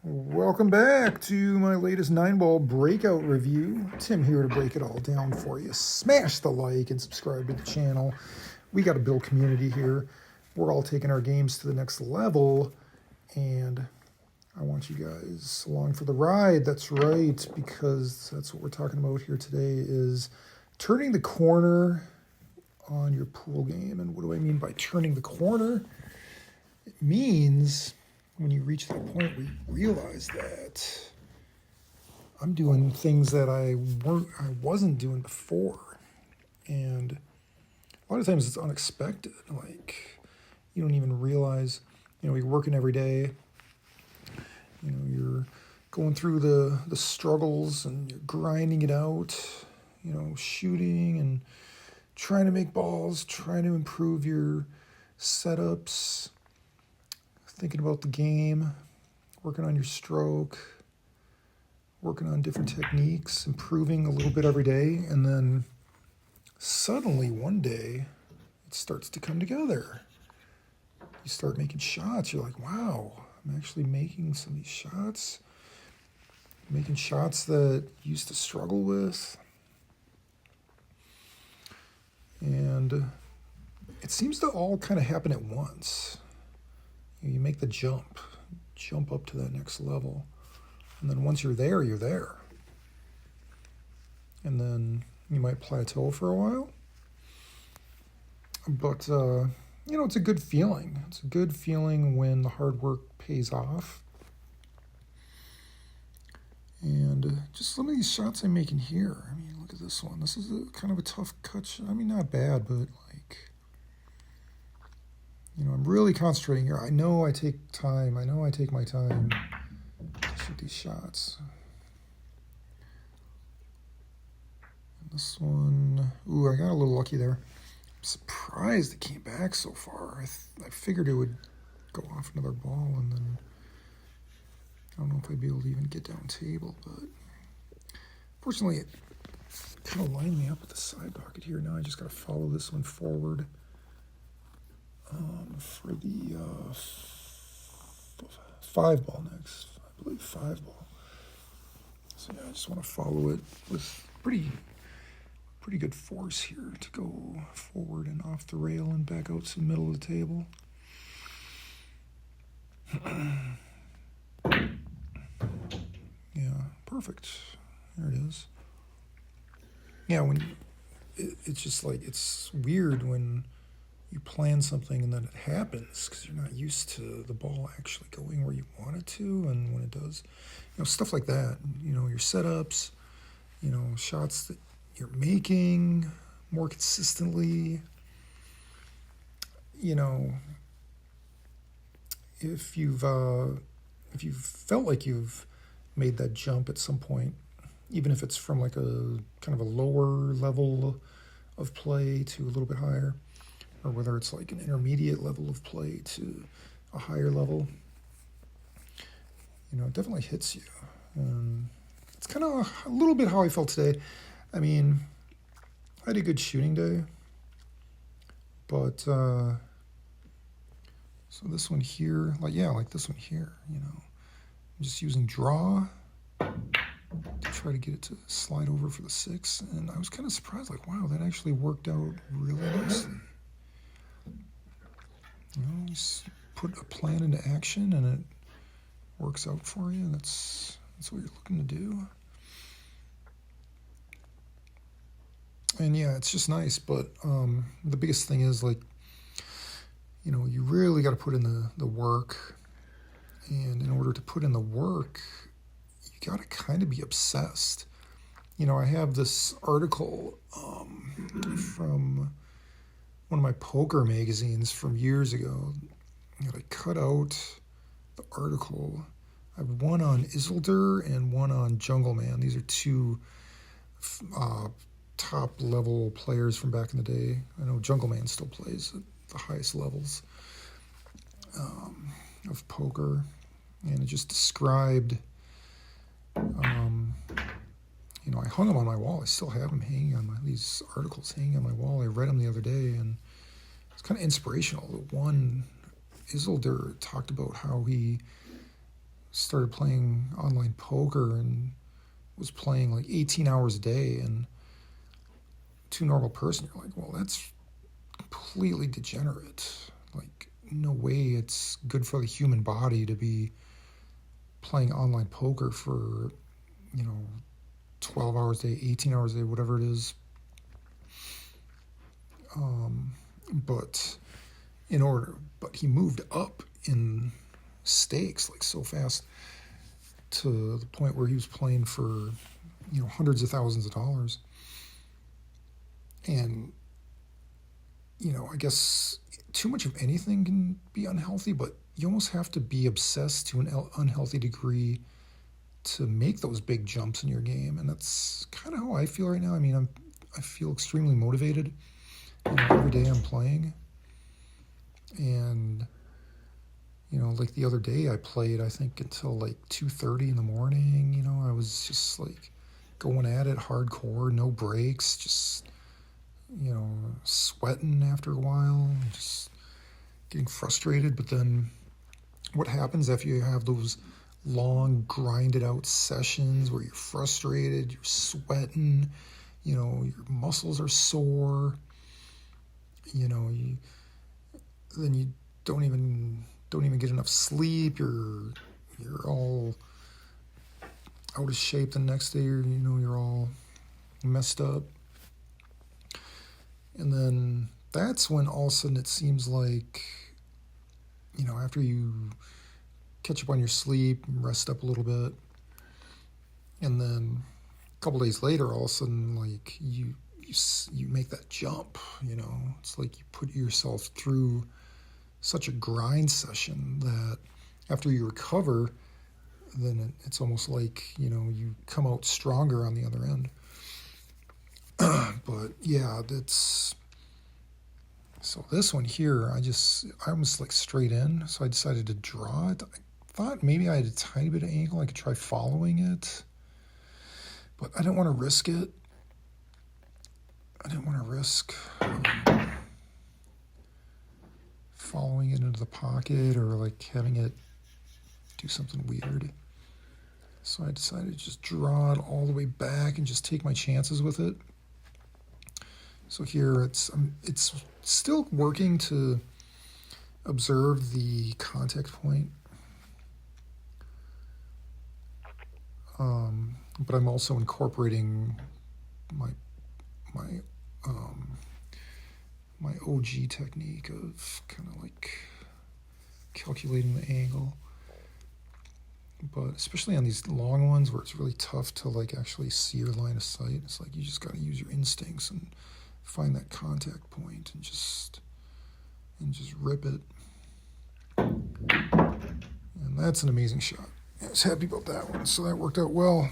Welcome back to my latest 9-ball breakout review. Tim here to break it all down for you. Smash the like and subscribe to the channel. We got a build community here. We're all taking our games to the next level, and I want you guys along for the ride. That's right, because that's what we're talking about here today is turning the corner on your pool game. And what do I mean by turning the corner? It means when you reach that point where you realize that I'm doing things that I wasn't doing before, and a lot of times it's unexpected. Like you don't even realize, you're working every day. You're going through the struggles and you're grinding it out. Shooting and trying to make balls, trying to improve your setups. Thinking about the game, working on your stroke, working on different techniques, improving a little bit every day, and then suddenly one day it starts to come together. You start making shots, you're like, wow, I'm actually making some of these shots, making shots that you used to struggle with. And it seems to all kind of happen at once. You make the jump up to that next level. And then once you're there, you're there. And then you might plateau for a while. But, it's a good feeling. It's a good feeling when the hard work pays off. And just some of these shots I'm making here. Look at this one. This is kind of a tough cut. Not bad, but I'm really concentrating here. I know I take time. I know I take my time to shoot these shots. And this one, I got a little lucky there. I'm surprised it came back so far. I figured it would go off another ball, and then I don't know if I'd be able to even get down table, but fortunately it kind of lined me up with the side pocket here. Now I just got to follow this one forward. For the 5-ball next, I believe 5-ball. So I just want to follow it with pretty good force here to go forward and off the rail and back out to the middle of the table. Yeah, perfect. There it is. Yeah, it's just like, it's weird when you plan something and then it happens because you're not used to the ball actually going where you want it to, and when it does, stuff like that. Your setups, shots that you're making more consistently. If you've felt like you've made that jump at some point, even if it's from like a kind of a lower level of play to a little bit higher, or whether it's like an intermediate level of play to a higher level, it definitely hits you. And it's kind of a little bit how I felt today. I had a good shooting day, but so this one here, like this one here, I'm just using draw to try to get it to slide over for the 6, and I was kind of surprised, like, wow, that actually worked out really nicely. You put a plan into action and it works out for you. That's what you're looking to do. And yeah, it's just nice. But the biggest thing is, you really got to put in the work. And in order to put in the work, you got to kind of be obsessed. I have this article from one of my poker magazines from years ago. I cut out the article. I have one on Isildur and one on Jungle Man. These are two top level players from back in the day. I know Jungle Man still plays at the highest levels of poker, and it just described I hung them on my wall. I still have them hanging on these articles hanging on my wall. I read them the other day, and it's kind of inspirational. The one, Isildur talked about how he started playing online poker and was playing like 18 hours a day, and to a normal person, you're like, well, that's completely degenerate. Like, no way it's good for the human body to be playing online poker for, 12 hours a day, 18 hours a day, whatever it is. But but he moved up in stakes like so fast to the point where he was playing for, hundreds of thousands of dollars. And, I guess too much of anything can be unhealthy, but you almost have to be obsessed to an unhealthy degree to make those big jumps in your game. And that's kind of how I feel right now. I mean, I feel extremely motivated. Every day I'm playing. And, like the other day I played, I think until like 2:30 in the morning. I was just like going at it hardcore, no breaks, just, sweating after a while, just getting frustrated. But then what happens after you have those long grinded out sessions where you're frustrated, you're sweating, your muscles are sore, then you don't even get enough sleep. You're all out of shape the next day. You're all messed up. And then that's when all of a sudden it seems like, after you catch up on your sleep, rest up a little bit, and then a couple days later, all of a sudden, like you make that jump. It's like you put yourself through such a grind session that after you recover, then it's almost like, you come out stronger on the other end. But yeah, so this one here, I almost like straight in, so I decided to draw it. I thought maybe I had a tiny bit of angle, I could try following it, but I didn't want to risk it. I didn't want to risk following it into the pocket or like having it do something weird. So I decided to just draw it all the way back and just take my chances with it. So here it's still working to observe the contact point, but I'm also incorporating my OG technique of kind of like calculating the angle. But especially on these long ones where it's really tough to like actually see your line of sight, it's like you just got to use your instincts and find that contact point and just rip it. And that's an amazing shot. I was happy about that one, so that worked out well.